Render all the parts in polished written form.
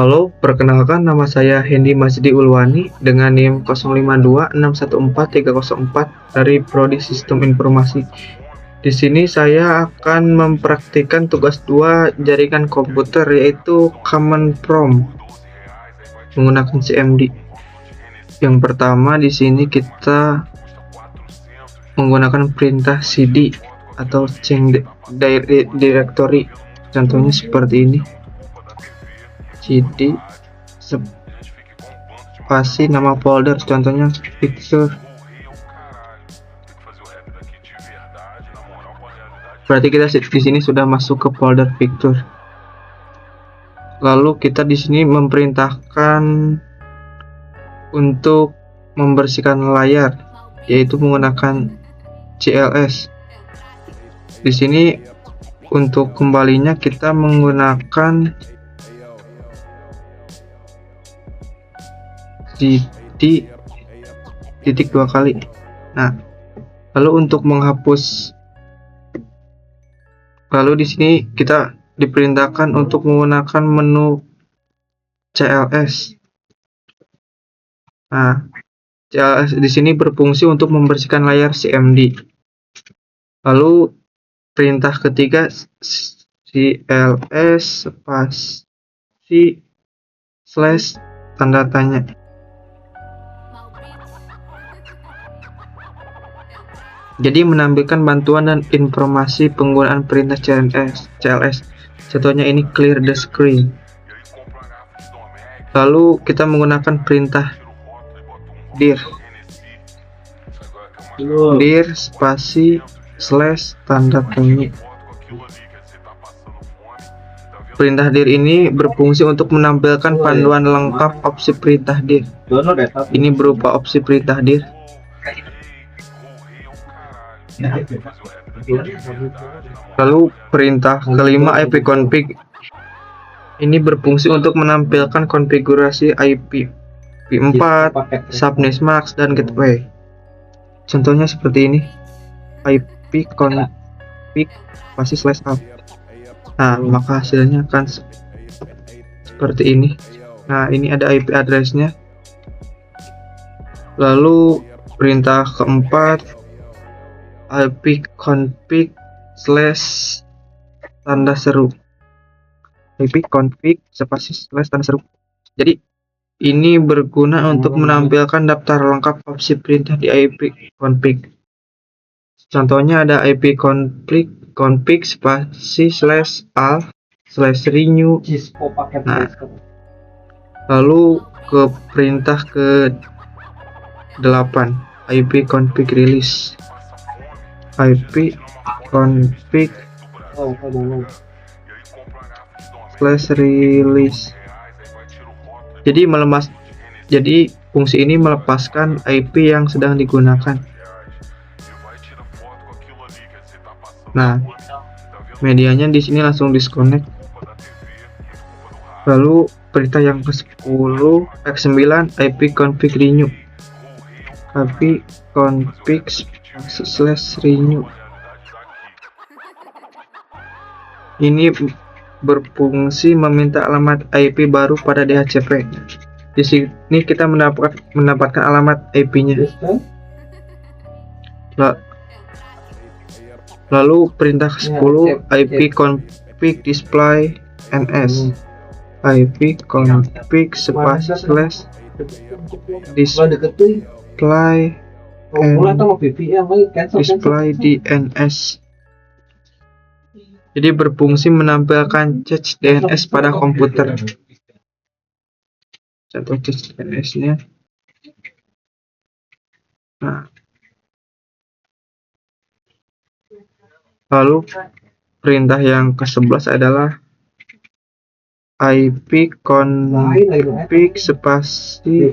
Halo, perkenalkan nama saya Hendy Masdi Ulwani dengan NIM 0526143004 dari Prodi Sistem Informasi. Di sini saya akan mempraktikkan tugas 2 jaringan komputer, yaitu Command Prompt menggunakan CMD. Yang pertama di sini kita menggunakan perintah cd atau change directory. Contohnya seperti ini. cd spasi nama folder, contohnya picture. Berarti kita di sini sudah masuk ke folder picture. Lalu kita di sini memerintahkan untuk membersihkan layar, yaitu menggunakan cls. Di sini untuk kembalinya kita menggunakan cd titik 2 kali. Nah, lalu untuk menghapus, lalu di sini kita diperintahkan untuk menggunakan menu cls. Nah, cls di sini berfungsi untuk membersihkan layar CMD. Lalu perintah ketiga cls spasi slash tanda tanya. Jadi menampilkan bantuan dan informasi penggunaan perintah cls. Contohnya ini clear the screen. Lalu kita menggunakan perintah dir spasi slash tanda tanya. Perintah dir ini berfungsi untuk menampilkan panduan lengkap opsi perintah dir. Ini berupa opsi perintah dir. Lalu perintah kelima ipconfig ini berfungsi untuk menampilkan konfigurasi IP V4, subnet max, dan gateway. Contohnya seperti ini, ipconfig spasi slash up. Nah, maka hasilnya akan seperti ini. Nah, ini ada IP address-nya. Lalu perintah keempat ipconfig slash tanda seru. ipconfig spasi slash tanda seru. Jadi ini berguna untuk menampilkan daftar lengkap opsi perintah di ipconfig. Contohnya ada ipconfig spasi slash al slash renew. Nah, lalu ke perintah ke 8 ipconfig release. ipconfig slash release. Jadi fungsi ini melepaskan IP yang sedang digunakan. Nah, medianya di sini langsung disconnect. Lalu perintah yang ke-10 X9 ipconfig renew. ipconfig slash renew. Ini berfungsi meminta alamat IP baru pada DHCP. Di sini kita mendapatkan alamat IP-nya. Lalu perintah 10 ipconfig display ns. ipconfig spasi slash display display DNS. Jadi berfungsi menampilkan cache DNS pada komputer. Contoh cache DNS-nya. Nah, lalu perintah yang ke-11 adalah ipconfig spasi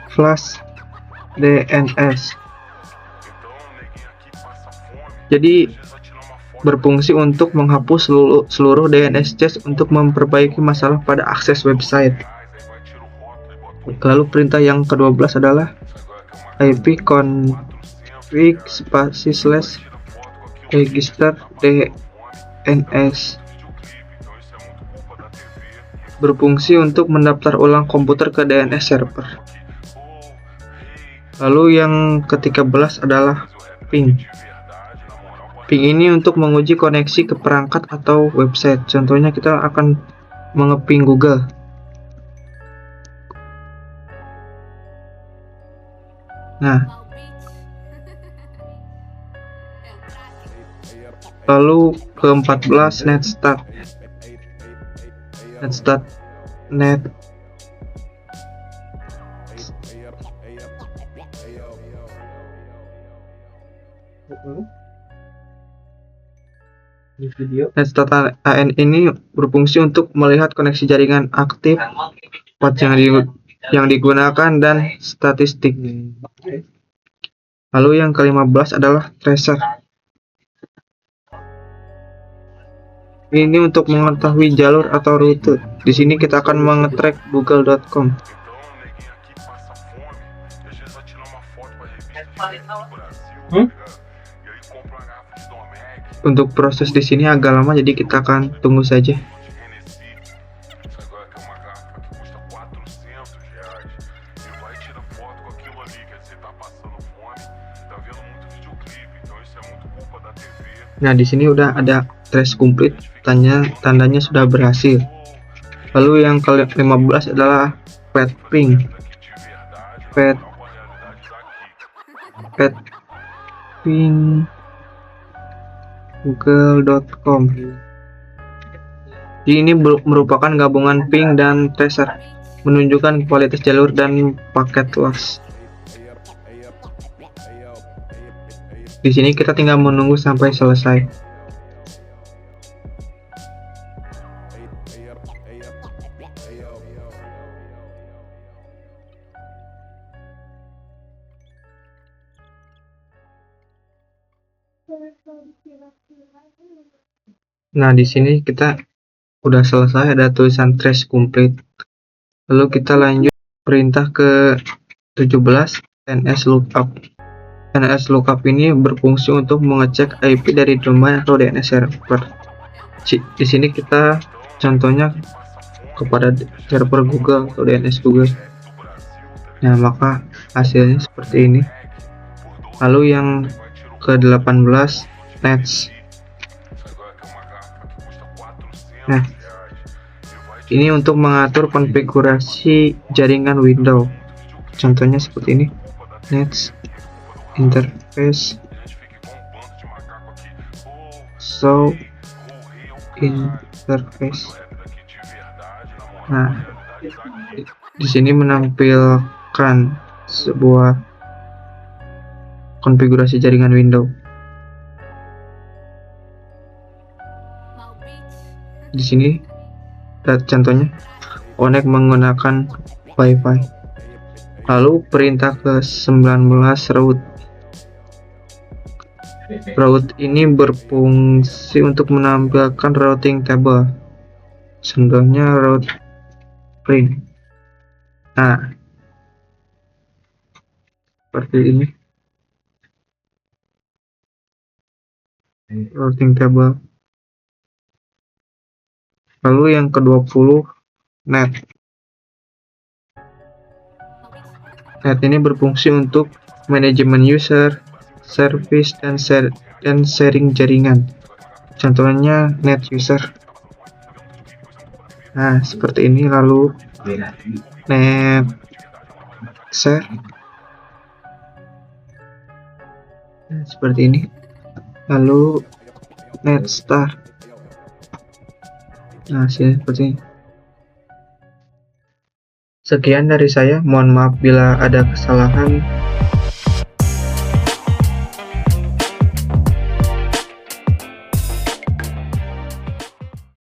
flash DNS. Jadi berfungsi untuk menghapus seluruh DNS cache untuk memperbaiki masalah pada akses website. Lalu perintah yang ke-12 adalah ipconfig spasi slash register DNS. berfungsi untuk mendaftar ulang komputer ke DNS server. Lalu yang ke-13 adalah ping. Ping ini untuk menguji koneksi ke perangkat atau website. Contohnya kita akan mengeping Google. Nah, lalu ke-14 netstart. Net Netstart AN ini berfungsi untuk melihat koneksi jaringan aktif, port yang digunakan, dan statistik. Lalu yang ke-15 adalah tracer. Ini untuk mengetahui jalur atau rute. Di sini kita akan mengetrack google.com. Untuk proses di sini agak lama, jadi kita akan tunggu saja. Nah, di sini udah ada trace complete, tandanya sudah berhasil. Lalu yang ke-15 adalah pet ping. Pet ping google.com. Ini merupakan gabungan ping dan tracer, menunjukkan kualitas jalur dan paket loss. Di sini kita tinggal menunggu sampai selesai. Nah, di sini kita udah selesai, ada tulisan trace complete. Lalu kita lanjut perintah ke 17, nslookup. nslookup ini berfungsi untuk mengecek IP dari domain atau DNS server. Di sini kita contohnya kepada server Google atau DNS Google. Nah, maka hasilnya seperti ini. Lalu yang ke-18 nets. Nah, ini untuk mengatur konfigurasi jaringan Windows. Contohnya seperti ini. Nets interface show interface. Nah, di sini menampilkan sebuah konfigurasi jaringan Windows. Di sini contohnya connect menggunakan WiFi. Lalu perintah ke 19 route. Route ini berfungsi untuk menampilkan routing table. Contohnya route print. Nah, seperti ini. Routing table. Lalu yang ke-20 net. Net ini berfungsi untuk manajemen user, service, dan sharing jaringan. Contohnya net user. Nah, seperti ini. Lalu net share. Nah, seperti ini. Lalu net star. Nah, seperti ini. Sekian dari saya, mohon maaf bila ada kesalahan.